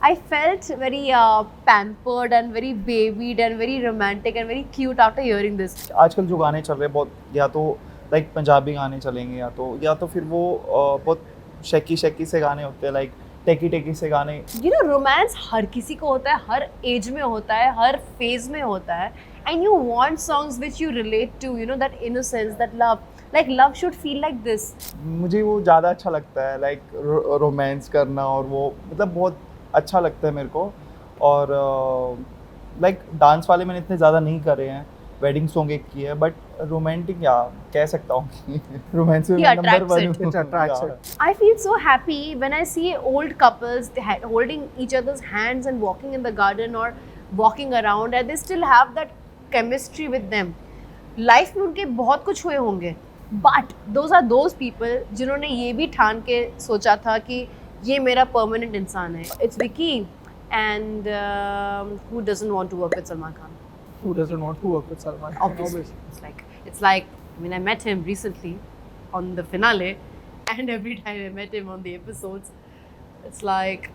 I felt very pampered and very babied and very romantic and very cute after hearing this. आजकल जो गाने चल रहे हैं बहुत या तो लाइक पंजाबी गाने चलेंगे या तो फिर वो बहुत शेकी शेकी से गाने होते हैं लाइक टेकी टेकी से गाने. You know, romance हर किसी को होता है, हर एज में होता है, हर फेज में होता है. And you want songs which you relate to, you know, that innocence, that love. Like love should feel like this. मुझे वो ज़्यादा अच्छा लगता है लाइक रोमांस करना और वो मतलब बहुत अच्छा लगता है मेरे को. और लाइक डांस वाले मैंने इतने ज़्यादा नहीं करे हैं. वेडिंग सॉन्ग एक की है बट रोमांटिक या कह सकता हूँ कि रोमांस में He मैं नंबर attracts 1 it. हूँ. It attracts Yeah. it. I feel so happy when I see old couples holding each other's hands and walking in the garden or walking around and they still have that chemistry with them. Life में उनके बहुत कुछ हुए होंगे, but those are those people जिन्होंने ये भी ठान के सोचा था कि ये मेरा permanent इंसान है. It's Vicky and who doesn't want to work with Salman Khan? Who doesn't want to work with Salman Khan? Obviously. It's like I mean I met him recently on the finale and every time I met him on the episodes it's like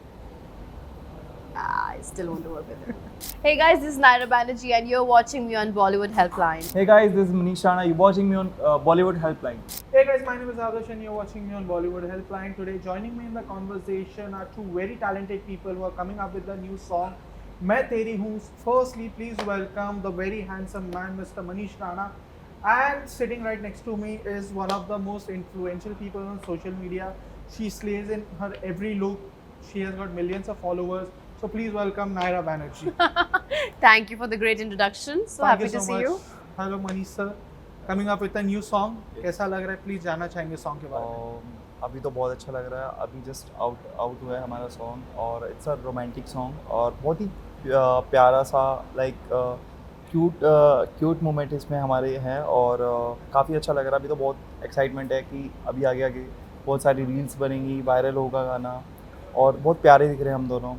I still want to work with him. Hey guys, this is Naira Banerjee and you're watching me on Bollywood Helpline. Hey guys, this is Manish Rana. You're watching me on Bollywood Helpline. Hey guys, my name is Adarsh and you're watching me on Bollywood Helpline. Today, joining me in the conversation are two very talented people who are coming up with a new song, Main Teri Hoon. Firstly, please welcome the very handsome man, Mr. Manish Rana. And sitting right next to me is one of the most influential people on social media. She slays in her every look. She has got millions of followers. So please welcome Naira Banerjee. Thank you for the great introduction. So Thank happy to see you. Hello Manish sir. Coming up with a new song. कैसा लग रहा है? Please जानना चाहेंगे song के बारे में. अभी तो बहुत अच्छा लग रहा है. अभी जस्ट आउट हुआ है हमारा सॉन्ग और इट्स अ रोमांटिक सॉन्ग और बहुत ही प्यारा सा लाइक क्यूट मोमेंट इसमें हमारे हैं और काफ़ी अच्छा लग रहा है. अभी तो बहुत एक्साइटमेंट है कि अभी आगे आगे बहुत सारी रील्स बनेंगी, वायरल होगा गाना और बहुत प्यारे दिख रहे हैं हम दोनों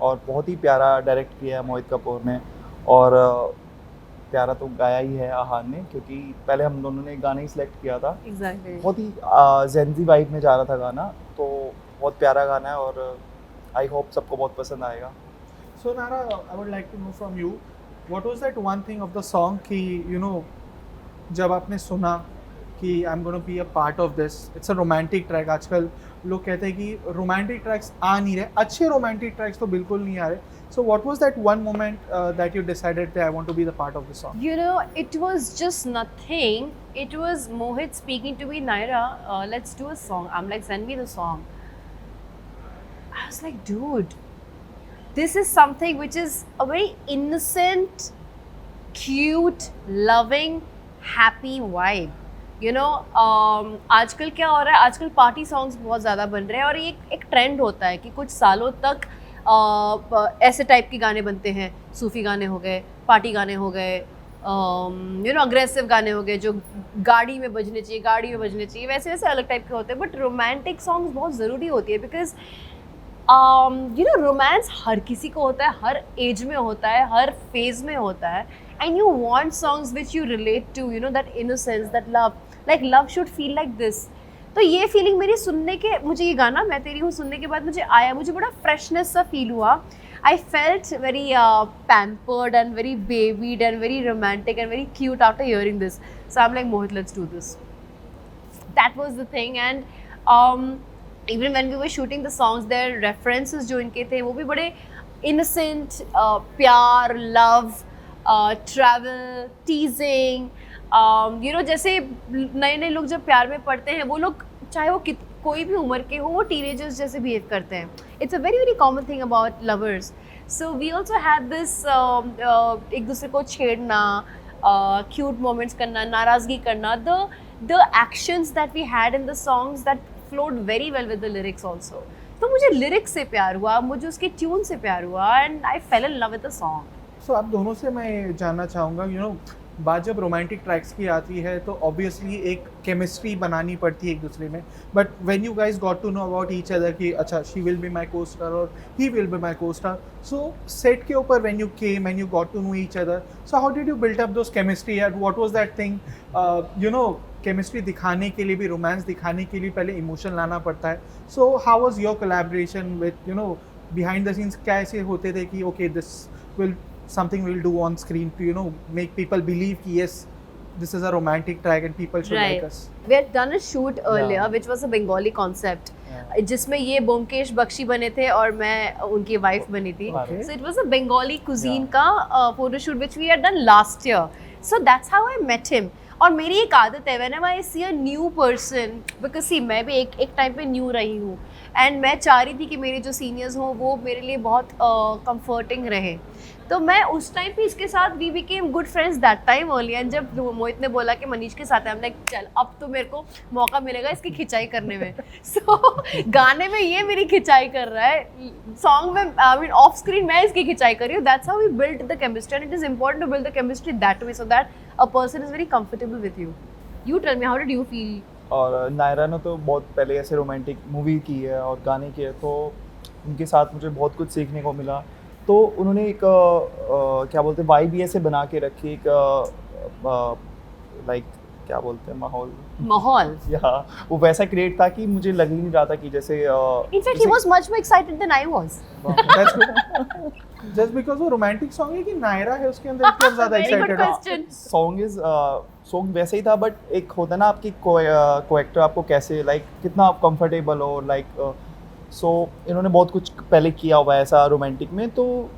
और बहुत ही प्यारा डायरेक्ट किया है मोहित कपूर ने और प्यारा तो गाया ही है आहान ने क्योंकि पहले हम दोनों ने गाना ही सिलेक्ट किया था. Exactly. बहुत ही जेंजी वाइब में जा रहा था गाना तो बहुत प्यारा गाना है और आई होप सबको बहुत पसंद आएगा. So Nara, I would like to know from you, what was that one thing of the song कि you know जब आपने सुना कि I'm gonna be a part of this, it's a romantic track. आजकल लोग कहते हैं कि romantic tracks आ नहीं रहे, अच्छे romantic tracks तो बिल्कुल नहीं आ रहे. So what was that one moment that you decided that I want to be the part of the song? You know, it was just nothing. It was Mohit speaking to me, Naira, let's do a song. I'm like, send me the song. I was like, dude, this is something which is a very innocent, cute, loving, happy vibe. You know, आजकल क्या हो रहा है, आजकल party songs बहुत ज़्यादा बन रहे हैं और ये एक ट्रेंड होता है कि कुछ सालों तक ऐसे टाइप के गाने बनते हैं. सूफी गाने हो गए, पार्टी गाने हो गए, यू नो अग्रेसिव गाने हो गए जो गाड़ी में बजने चाहिए, वैसे वैसे अलग टाइप के होते हैं. बट रोमांटिक सॉन्ग्स बहुत ज़रूरी होती है बिकॉज यू नो रोमांस हर किसी को होता है, हर एज में होता है, हर फेज में होता है. And you want songs which you relate to, you know that innocence, that love. Like love should feel like this. तो ये फीलिंग मेरी सुनने के, मुझे ये गाना मैं तेरी हूँ सुनने के बाद मुझे आया, मुझे बड़ा फ्रेशनेस सा फील हुआ. I felt very pampered and very babied and very romantic and very cute after hearing this. So I'm like, Mohit, let's do this. That was the thing. And even when we were shooting the songs, their references जो इनके थे वो भी बड़े innocent, प्यार, love, travel, teasing. You know, जैसे नए नए लोग जब प्यार में पड़ते हैं वो लोग चाहे वो कोई भी उम्र के हो वो टीनेजर्स जैसे बिहेव करते हैं. It's a very very common thing about lovers. So we also had this एक दूसरे को छेड़ना, क्यूट मोमेंट्स करना, नाराज़गी करना. The actions that we had in the songs that flowed very well with the lyrics also. तो मुझे lyrics से प्यार हुआ, मुझे उसके ट्यून से प्यार हुआ and I fail in love with the song. So आप दोनों से मैं जानना चाहूँगा, you know, बात जब रोमांटिक ट्रैक्स की आती है तो ऑब्वियसली एक केमिस्ट्री बनानी पड़ती है एक दूसरे में. But when you guys got to know about each other कि अच्छा शी विल बी माई को स्टार और ही विल बी माई को स्टार, सो सेट के ऊपर when you came and you got to know each other, so how did you build up those chemistry and what was that thing? You know chemistry दिखाने के लिए भी, romance दिखाने के लिए पहले इमोशन लाना पड़ता है. So how was your collaboration with you know behind the scenes कैसे होते थे कि okay this will something we'll do on screen to you know make people believe कि yes this is a romantic track and people should like us. We had done a shoot earlier Yeah. which was a Bengali concept Yeah. जिसमें ये ब्योमकेश बख्शी बने थे और मैं उनकी wife बनी थी. Okay. So it was a Bengali cuisine Yeah. का photo shoot which we had done last year. So that's how I met him. और मेरी एक आदत है whenever I see a new person because see मैं भी एक टाइम पे न्यू रही हूँ एंड मैं चाह रही थी कि मेरे जो सीनियर्स हों वो मेरे लिए बहुत कंफर्टिंग रहे. तो मैं उस टाइम पे इसके साथ we became good friends that time only. And जब मोहित ने बोला कि मनीष के साथ है, I'm like चल अब तो मेरे को मौका मिलेगा इसकी खिंचाई करने में. सो गाने में ये मेरी खिंचाई कर रहा है, सॉन्ग में आई मीन ऑफ स्क्रीन मैं इसकी खिंचाई कर रही हूँ. That's how we build the chemistry and it is important to build the chemistry that way so that a person is very comfortable with you. You tell me how did you feel? और नायरा ने तो बहुत पहले ऐसे romantic movie की है और गाने किए, तो उनके साथ मुझे बहुत कुछ सीखने को मिला. तो उन्होंने एक क्या बोलते हैं वाइब ऐसे बना के रखी, एक लाइक क्या बोलते हैं माहौल. या वो वैसा क्रिएट था कि मुझे लग ही नहीं रहा था कि जैसे in fact he was much more excited than I was. That's good. Just because वो romantic song है कि नायरा है उसके अंदर इतना ज़्यादा Very good excited हो. question. सॉन्ग वैसे ही था, बट एक होता ना आपकी को-एक्टर आपको कैसे लाइक कितना आप कंफर्टेबल हो लाइक. सो इन्होंने बहुत कुछ पहले किया हुआ है ऐसा रोमांटिक में, तो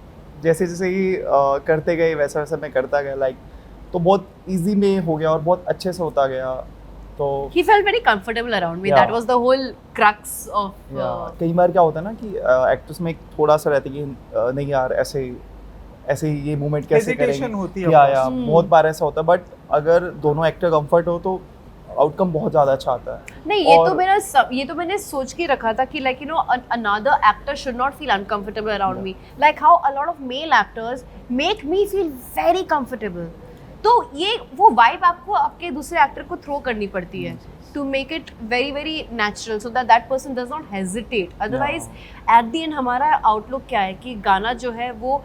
जैसे जैसे ही करते गए वैसा वैसा मैं करता गया लाइक, तो बहुत इजी में हो गया और बहुत अच्छे से होता गया. तो He felt very comfortable around me. Yeah. That was the whole crux of. कई बार क्या होता है ना कि एक्टर्स में एक थोड़ा सा रहता है कि नहीं यार ऐसे ये मूवमेंट कैसे Hesitation करेंगे. होती है या Hmm. बहुत बार ऐसा होता है, बट अगर दोनों एक्टर कंफर्ट हो तो आउटकम बहुत ज़्यादा अच्छा आता है. नहीं ये और- तो ये तो मैंने सोच के रखा था कि like you know another actor should not feel uncomfortable around me, like how a lot of male actors make me feel very comfortable. तो ये वो वाइब आपको आपके दूसरे एक्टर को थ्रो करनी पड़ती है to make it very very natural so that that person does not hesitate. Otherwise at the end हमारा आउटलुक क्या है कि गाना जो है वो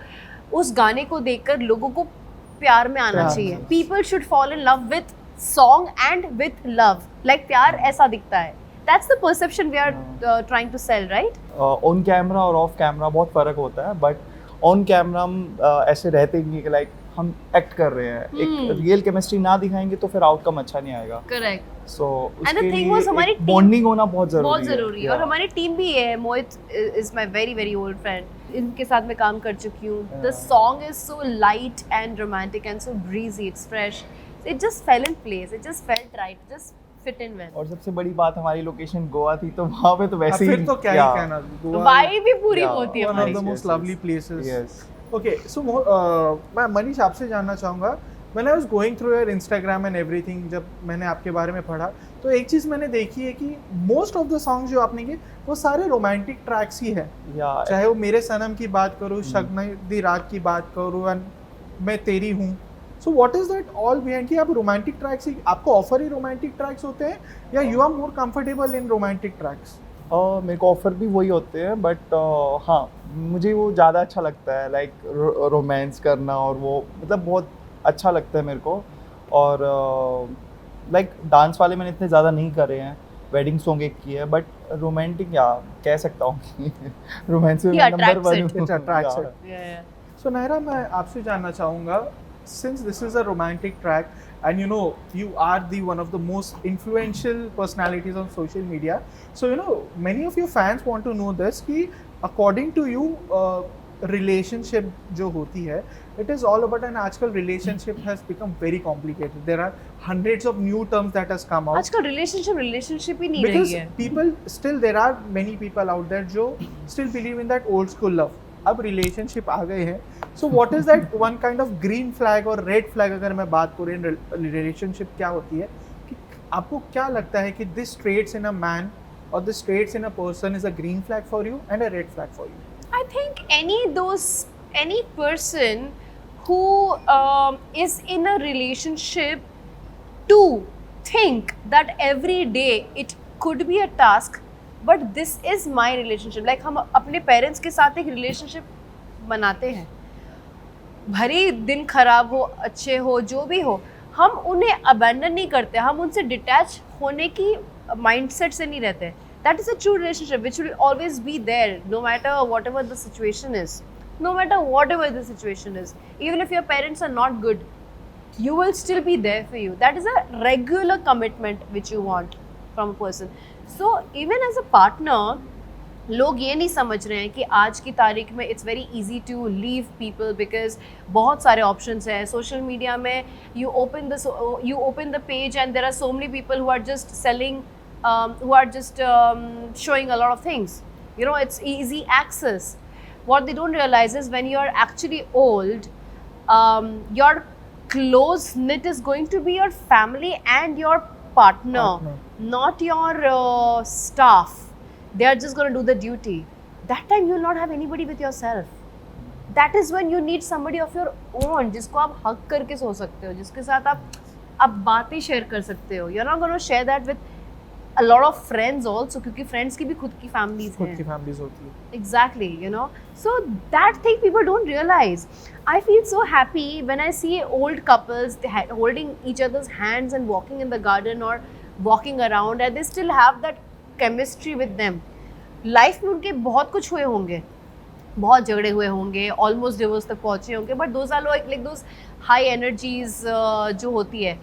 उस गाने को देखकर लोगों को प्यार में आना प्यार चाहिए. में. People should fall in love with song and with love. Like प्यार ऐसा दिखता है. That's the perception we are trying to sell, right? On camera और ऑफ कैमरा बहुत फ़र्क होता है, बट ऑन कैमरा हम ऐसे रहते ही नहीं कि लाइक हम एक्ट कर रहे हैं. एक रियल केमिस्ट्री ना दिखाएंगे तो फिर आउटकम अच्छा नहीं आएगा. Correct. So And the thing was, हमारी team- बॉन्डिंग होना बहुत ज़रूरी है. बहुत ज़रूरी है. और हमारी टीम भी है. मोहित is my very very old friend. इनके साथ मैं काम कर चुकी हूँ. The song is so light and romantic and so breezy. It's fresh. It just fell in place. It just felt right. It just fit in well. और सबसे बड़ी बात हमारी लोकेशन गोवा थी, तो वहाँ पे तो अब वैसे ही फिर तो क्या ही yeah. कहना. Goa वाइब भी पूरी Yeah. होती है one of हमारी. the most Yes, lovely yes. places. Yes. Okay, so मैं मनीष आपसे जानना चाहूँगा, when I was going through your Instagram and everything, जब मैंने आपके बारे में पढ़ा तो एक चीज़ मैंने देखी है कि most of the songs जो आपने किए वो सारे रोमांटिक ट्रैक्स ही है. Yeah. चाहे वो मेरे सनम की बात करूँ, शगन दी रात की बात करूँ, एंड मैं तेरी हूँ. So what is that all behind कि आप रोमांटिक ट्रैक्स ही आपको ऑफर ही रोमांटिक ट्रैक्स होते हैं या you are more comfortable in romantic tracks? मेरे को ऑफर भी वही होते हैं, बट हाँ मुझे वो ज़्यादा अच्छा लगता है लाइक रोमांस करना, और वो मतलब बहुत अच्छा लगता है मेरे को. और लाइक डांस वाले मैंने इतने ज़्यादा नहीं करे हैं. वेडिंग सॉन्ग एक की है, बट रोमांटिक या कह सकता हूँ कि रोमांस में He मैं नंबर attracts 1 it. हूँ. It attracts Yeah. it. Yeah. So Naira, मैं आपसे जानना चाहूँगा, since this is a romantic track and you know you are the one of the most influential personalities on social media, so you know many of your fans want to know this कि according to you relationship जो होती है, it is all about, and आजकल relationship has become very complicated. There are hundreds of new terms that has come out. आजकल relationship ही नहीं Because रही है. people still, there are many people out there जो still believe in that old school love. अब relationship आ गए हैं. So what is that one kind of green flag और red flag, अगर मैं बात करूँ रिलेशनशिप क्या होती है, कि आपको क्या लगता है कि this traits in a man or this traits in a person is a green flag for you and a red flag for you? I think any person who is in a relationship to think that every day it could be a task, but this is my relationship. Like हम अपने parents के साथ एक relationship बनाते हैं, भरी दिन खराब हो अच्छे हो जो भी हो, हम उन्हें अबैंडन नहीं करते, हम उनसे डिटैच होने की माइंडसेट से नहीं रहते. That is a true relationship which will always be there no matter whatever the situation is. No matter whatever the situation is. Even if your parents are not good, you will still be there for you. That is a regular commitment which you want from a person. So even as a partner, लोग ये नहीं समझ रहे हैं कि आज की तारीख में it's very easy to leave people because बहुत सारे ऑप्शंस हैं सोशल मीडिया में. You open the page and there are so many people who are just selling, who are just showing a lot of things. You know, it's easy access. What they don't realize is when you are actually old, your close knit is going to be your family and your partner. Not your staff. They are just going to do the duty. That time you will not have anybody with yourself. That is when you need somebody of your own, जिसको आप हक करके सो सकते हो, जिसके साथ आप बातें शेयर कर सकते हो. You're not going to share that with a lot of friends also, क्योंकि friends की भी खुद की families हैं. खुद की families होती है. Exactly, you know. So that thing people don't realize. I feel so happy when I see old couples holding each other's hands and walking in the garden or walking around, and they still have that chemistry with them. Life में उनके बहुत कुछ हुए होंगे, बहुत झगड़े हुए होंगे, ऑलमोस्ट डिवोर्स तक पहुँचे होंगे, but those are like those high energies जो होती है.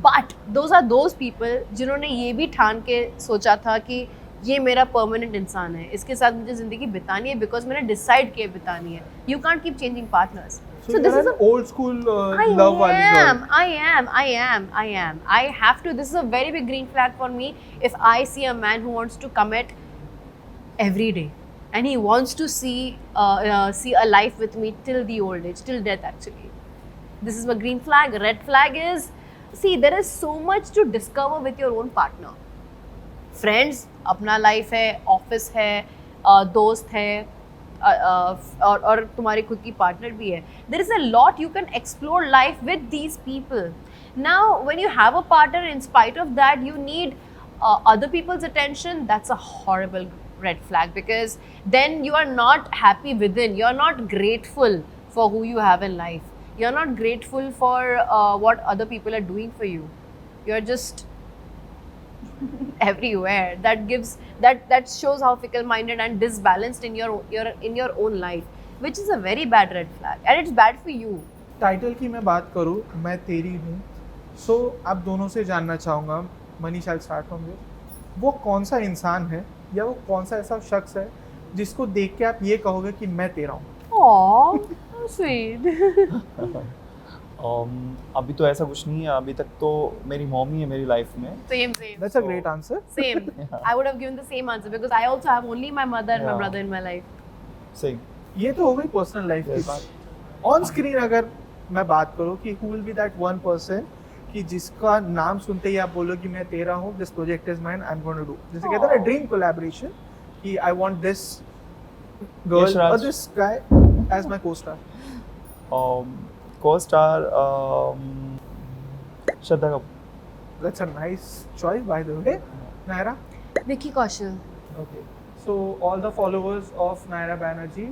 But those are those people जिन्होंने ये भी ठान के सोचा था कि ये मेरा परमानेंट इंसान है, इसके साथ मुझे ज़िंदगी बितानी है बिकॉज मैंने डिसाइड किया बितानी है. You can't keep changing partners. So this is an old school love wali girl. I am. I have to. This is a very big green flag for me. If I see a man who wants to commit every day, and he wants to see a life with me till the old age, till death actually. This is a green flag. Red flag is, see, there is so much to discover with your own partner. Friends, अपना life है, office है, दोस्त है, और तुम्हारी खुद की partner भी है. There is a lot you can explore life with these people. Now when you have a partner, in spite of that you need other people's attention, that's a horrible red flag, because then you are not happy within, you are not grateful for who you have in life, you are not grateful for what other people are doing for you. You are just everywhere. That shows how fickle minded and disbalanced in your own life, which is a very bad red flag, and it's bad for you. Title की मैं बात करूँ, मैं तेरी हूँ. सो आप दोनों से जानना चाहूँगा, Manish, I start from you. वो कौन सा इंसान है या वो कौन सा ऐसा शख्स है जिसको देख के आप ये कहोगे कि मैं तेरा हूँ? Aww, sweet. अभी तो ऐसा कुछ नहीं है. अभी तक तो मेरी मॉम ही है मेरी लाइफ में. Same. That's a great answer. Same. I would have given the same answer because I also have only my mother and my brother in my life. Same. ये तो हो गई पर्सनल लाइफ की बात. On screen अगर मैं बात करूँ कि who will be that one person कि जिसका नाम सुनते ही आप बोलो कि मैं तेरा हूँ, this project is mine, I'm going to do. जैसे कहते हैं ना ड्रीम कोलैबोरेशन कि I want this girl or this guy as my co-star. Co-star Shraddha Kapoor. That's a nice choice, by the way. Naira? Vicky Kaushal. Okay. So all the followers of Naira Banerjee,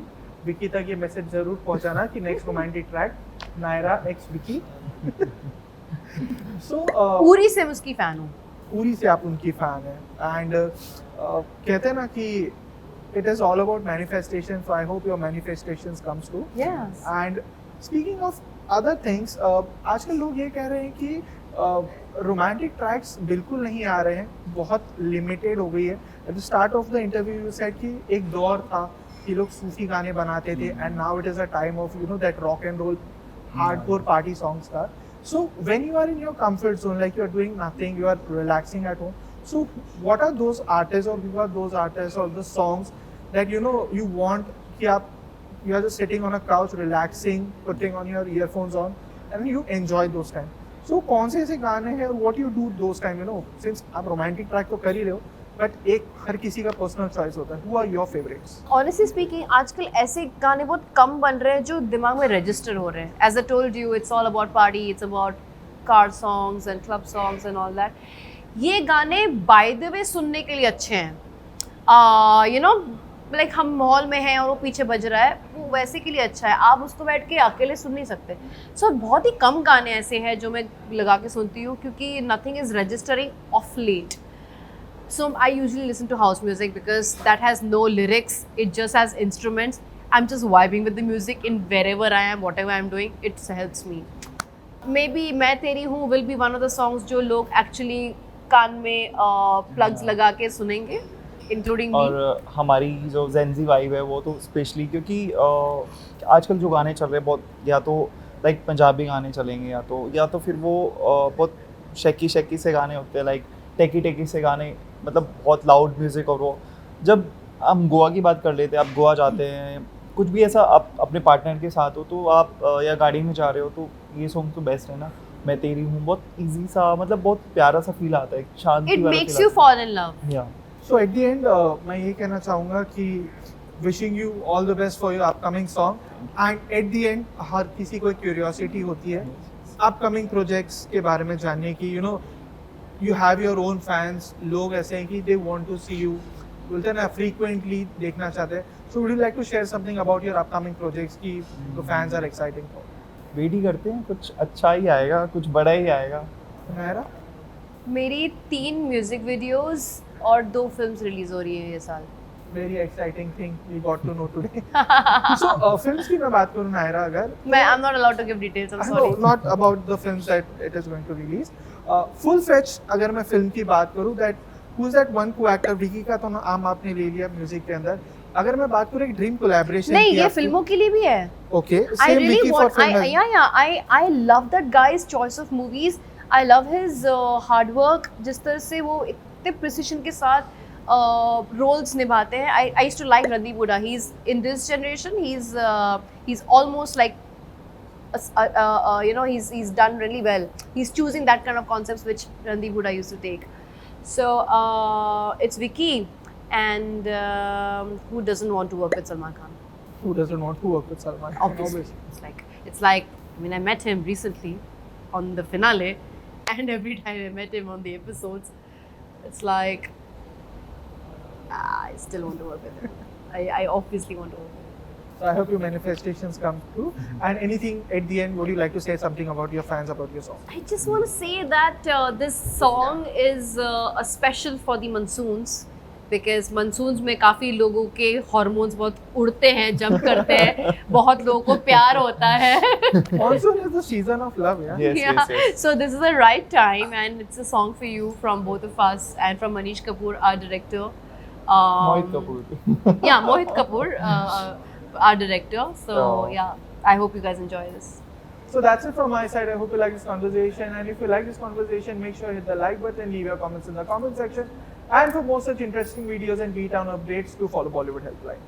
Vicky तक ये message जरूर पहुंचाना कि next romantic track Naira x Vicky. So पूरी से मैं उसकी fan हूँ. पूरी से आप उनकी फैन हैं. And कहते हैं ना कि it is all about manifestation. So I hope your manifestations comes true. Yes. And speaking of other things, आजकल लोग ये कह रहे हैं कि रोमांटिक ट्रैक्स बिल्कुल नहीं आ रहे हैं, बहुत लिमिटेड हो गई है. At the start of the interview you said कि एक दौर था कि लोग सूफी गाने बनाते थे, and now it is a time of you know that rock and roll hardcore party songs का. So when you are in your comfort zone, like you are doing nothing, you are relaxing at home, so what are those artist और who are those artist और the songs that you know you want कि आप you are just sitting on a couch relaxing, putting on your earphones on, and you enjoy those time. So कौन से ऐसे गाने हैं, what you do those time, you know, since आप romantic track तो कर ही रहे हो, but एक हर किसी का personal choice होता है. Who are your favorites? Honestly speaking, आजकल ऐसे गाने बहुत कम बन रहे हैं जो दिमाग में register हो रहे हैं. As I told you, it's all about party, it's about car songs and club songs and all that. ये गाने by the way सुनने के लिए अच्छे हैं. You know, लाइक हम मॉल में हैं और वो पीछे बज रहा है, वो वैसे के लिए अच्छा है. आप उसको बैठ के अकेले सुन नहीं सकते. सो बहुत ही कम गाने ऐसे हैं जो मैं लगा के सुनती हूँ, क्योंकि nothing is registering of late. So I usually listen to house music because that has no lyrics. It just has instruments. I'm just vibing with the music in wherever I am, whatever I'm doing. It helps me. Maybe मैं तेरी हूँ will be one of the songs जो लोग actually कान में plugs लगा के सुनेंगे, including me. और हमारी जो जेंजी वाइब है वो तो स्पेशली क्योंकि आजकल जो गाने चल रहे हैं बहुत या तो लाइक पंजाबी गाने चलेंगे या तो फिर वो बहुत शेकी से गाने होते हैं लाइक टेकी से गाने मतलब बहुत लाउड म्यूज़िक और वो जब हम गोवा की बात कर लेते हैं आप गोवा जाते हैं कुछ भी ऐसा आप अपने पार्टनर के साथ हो तो आप या गाड़ी में जा रहे हो तो ये सॉन्ग तो बेस्ट है ना मैं तेरी हूँ बहुत इजी सा मतलब बहुत प्यारा सा फील आता है शांति It वाला makes feel you आता fall in love. है। या So at the end, मैं ये कहना चाहूँगा कि wishing you all the best for your upcoming song. And at the end, हर किसी को एक curiosity होती है upcoming projects के बारे में जानने की. You know, you have your own fans. लोग ऐसे हैं कि they want to see you. बोलते हैं ना frequently देखना चाहते हैं. So would you like to share something about your upcoming projects कि the fans are exciting for? Wait ही करते हैं कुछ अच्छा ही आएगा कुछ बड़ा ही आएगा। नायरा? मेरी 3 म्यूजिक वीडियोस और 2 फिल्म्स रिलीज हो रही है ये साल। Very exciting thing we got to know today. So films की मैं बात करूँ नायरा अगर मैं I'm not allowed to give details. I'm I sorry. know, not about the films that it is going to release. Full-fledged अगर मैं film की बात करूँ that who's that one co-actor Vicky का तो नाम आपने ले लिया म्यूजिक के अंदर अगर मैं बात करूँ एक ड्रीम कोलैबोरेशन नहीं ये फिल्मों के लिए भी है। Okay, I same really Vicky for want. film. I love that guy's choice of movies. I love his hard work. जिस तरह से वो इतने precision के साथ roles निभाते हैं. I used to like Randeep Hooda. He's in this generation. He's almost like you know he's done really well. He's choosing that kind of concepts which Randeep Hooda used to take. So it's Vicky, and who doesn't want to work with Salman Khan? Who doesn't want to work with Salman Khan? Obviously. It's like I mean I met him recently on the finale, and every time I met him on the episodes, it's like I still want to work with him. I obviously want to work with him. So I hope your manifestations come true. And anything at the end, would you like to say something about your fans, about your song? I just want to say that this song is a special for the monsoons because monsoons में काफी लोगों के hormones बहुत उड़ते हैं, jump करते हैं, बहुत लोगों को प्यार होता है. Monsoon is the season of love, yeah? Yes. So this is the right time, and it's a song for you from both of us and from Manish Kapoor, our director. Mohit Kapoor. Yeah, Mohit Kapoor, our director. So yeah, I hope you guys enjoy this. So that's it from my side. I hope you like this conversation. And if you like this conversation, make sure to hit the like button, leave your comments in the comment section. And for more such interesting videos and B-Town updates, do follow Bollywood Helpline.